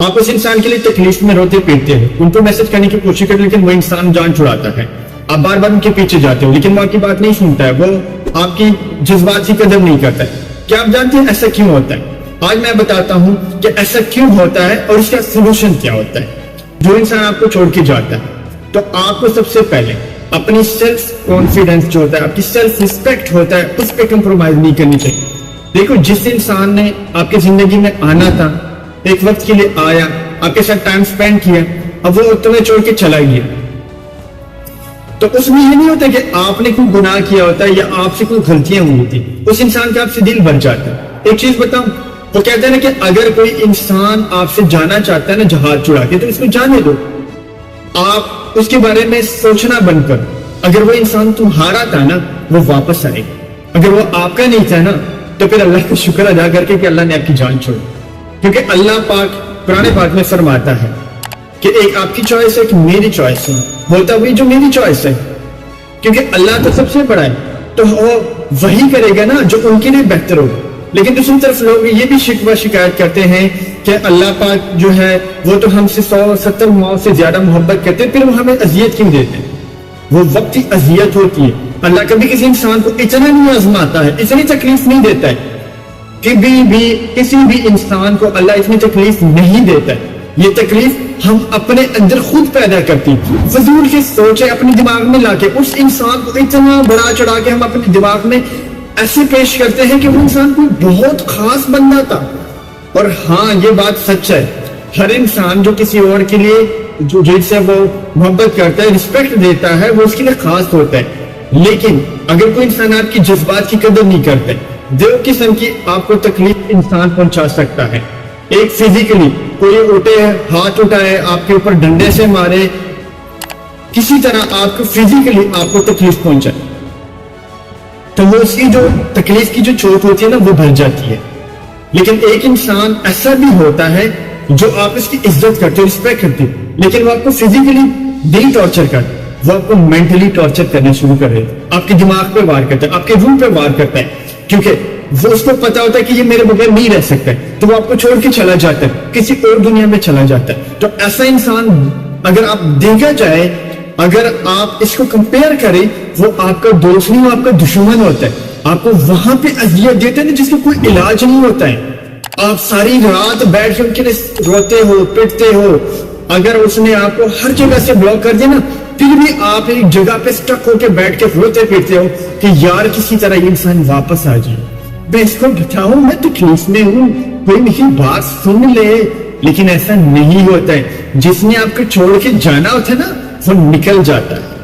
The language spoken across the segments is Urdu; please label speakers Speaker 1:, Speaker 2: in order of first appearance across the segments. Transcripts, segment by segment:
Speaker 1: آپ اس انسان کے لیے تکلیف میں روتے پیٹتے ہیں، ان کو میسج کرنے کی کوشش کرتے، لیکن وہ انسان جان چھڑاتا ہے، آپ بار بار ان کے پیچھے جاتے ہو لیکن وہ آپ کی بات نہیں سنتا ہے، وہ آپ کی جذبات کی قدر نہیں کرتا ہے۔ کیا آپ جانتے ہیں ایسا کیوں ہوتا ہے؟ آج میں بتاتا ہوں کہ ایسا کیوں ہوتا ہے اور اس کا سولوشن کیا ہوتا ہے۔ جو انسان آپ کو چھوڑ کے جاتا ہے تو آپ کو سب سے پہلے اپنی سیلف کانفیڈنس جو ہوتا ہے، آپ کی سیلف ریسپیکٹ ہوتا ہے، اس پہ کمپرومائز نہیں کرنی چاہیے۔ دیکھو، جس انسان نے آپ کی زندگی میں آنا تھا، ایک وقت کے لیے آیا، آپ کے ساتھ ٹائم سپینڈ کیا، اب وہ تمہیں چھوڑ کے چلا گیا، تو اس میں یہ نہیں ہوتا کہ آپ نے کوئی گناہ کیا ہوتا ہے یا آپ سے کوئی غلطیاں ہوئی تھی، اس انسان کا آپ سے دل بھر جاتا ہے۔ ایک چیز بتاؤں، وہ کہتے ہیں نا کہ اگر کوئی انسان آپ سے جانا چاہتا ہے نا جہاز چڑا کے، تو اس کو جانے دو، آپ اس کے بارے میں سوچنا بند کرو۔ اگر وہ انسان تمہارا تھا نا، وہ واپس آئے گا، اگر وہ آپ کا نہیں تھا نا، تو پھر اللہ کا شکر ادا کر کے کہ اللہ نے آپ کی جان چھوڑی، کیونکہ اللہ پاک قرآن پاک میں فرماتا ہے کہ ایک آپ کی چوائس ہے، ایک میری چوائس ہے، ہوتا وہی جو میری چوائس ہے، کیونکہ اللہ تو سب سے بڑا ہے، تو وہ وہی کرے گا نا جو ان کے لیے بہتر ہوگا۔ لیکن دوسری طرف لوگ یہ بھی شکوہ شکایت کرتے ہیں کہ اللہ پاک جو ہے وہ تو ہم سے 170 ماؤں سے زیادہ محبت کرتے ہیں، پھر وہ ہمیں اذیت کیوں دیتے ہیں؟ وہ وقتی اذیت ہوتی ہے۔ اللہ کبھی کسی انسان کو اتنا نہیں آزماتا ہے، اتنی تکلیف نہیں دیتا ہے، کسی بھی انسان کو اللہ اتنی تکلیف نہیں دیتا ہے۔ یہ تکلیف ہم اپنے اندر خود پیدا کرتی ہیں، فضول کی سوچیں اپنے دماغ میں لا کے اس انسان کو اتنا بڑا چڑھا کے ہم اپنے دماغ میں ایسے پیش کرتے ہیں کہ وہ انسان کوئی بہت خاص بندہ تھا۔ اور ہاں، یہ بات سچ ہے، ہر انسان جو کسی اور کے لیے جس سے وہ محبت کرتا ہے، رسپیکٹ دیتا ہے، وہ اس کے لیے خاص ہوتا ہے۔ لیکن اگر کوئی انسان آپ کی جذبات کی قدر نہیں کرتا، دو قسم کی آپ کو تکلیف انسان پہنچا سکتا ہے۔ ایک فزیکلی، کوئی اٹھے ہاتھ اٹھائے، آپ کے اوپر ڈنڈے سے مارے، کسی طرح آپ کو فزیکلی آپ کو تکلیف پہنچائے، تو وہ اس کی جو تکلیف کی جو چوٹ ہوتی ہے نا، وہ بھر جاتی ہے۔ لیکن ایک انسان ایسا بھی ہوتا ہے جو آپ اس کی عزت کرتے ہو، رسپیکٹ کرتے ہو، لیکن وہ آپ کو فزیکلی نہیں ٹارچر کرتا، وہ آپ کو مینٹلی ٹارچر کرنا شروع کر دیتا ہے، آپ کے دماغ پہ وار کرتا ہے، آپ کے روح پہ وار کرتا ہے، کیونکہ وہ اس کو پتا ہوتا ہے کہ یہ میرے بغیر نہیں رہ سکتا ہے، تو وہ آپ کو چھوڑ کے چلا جاتا ہے، کسی اور دنیا میں چلا جاتا ہے۔ تو ایسا انسان اگر آپ دیکھا جائے، اگر آپ اس کو کمپیئر کریں، وہ آپ کا دوست نہیں، وہ آپ کا دشمن ہوتا ہے، آپ کو وہاں پہ اذیت دیتے ہیں جس کا کوئی علاج نہیں ہوتا ہے، آپ ساری رات بیٹھ کے ان کے لیے روتے ہو، پٹتے ہو، اگر اس نے آپ کو ہر جگہ سے بلاک کر دیا نا، پھر بھی آپ ایک جگہ پہ سٹک ہو کے بیٹھ کے روتے پیٹتے ہو کہ یار کسی طرح یہ انسان واپس آ جائے، میں اس کو بتاؤں میں تکلیف میں ہوں، کوئی میری بات سن لے۔ لیکن ایسا نہیں ہوتا ہے، جس نے آپ کو چھوڑ کے جانا ہوتا ہے نا، وہ نکل جاتا ہے۔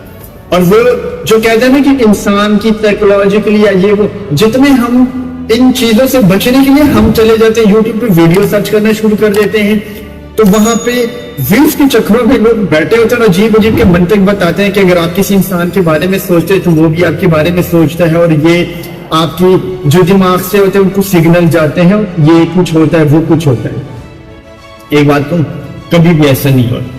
Speaker 1: اور وہ جو کہتے ہیں نا کہ انسان کی سائیکولوجیکلی یا یہ وہ، جتنے ہم ان چیزوں سے بچنے کے لیے ہم چلے جاتے ہیں، یوٹیوب پہ ویڈیو سرچ کرنا شروع کر دیتے ہیں، تو وہاں پہ ویوز کے چکروں میں لوگ بیٹھے ہوتے ہیں اور عجیب عجیب کے منطق بتاتے ہیں کہ اگر آپ کسی انسان کے بارے میں سوچتے ہیں تو وہ بھی آپ کے بارے میں سوچتا ہے، اور یہ آپ کی جو دماغ سے ہوتے ہیں ان کو سگنل جاتے ہیں، یہ کچھ ہوتا ہے، وہ کچھ ہوتا ہے۔ ایک بات کہوں، کبھی بھی ایسا نہیں ہوتا۔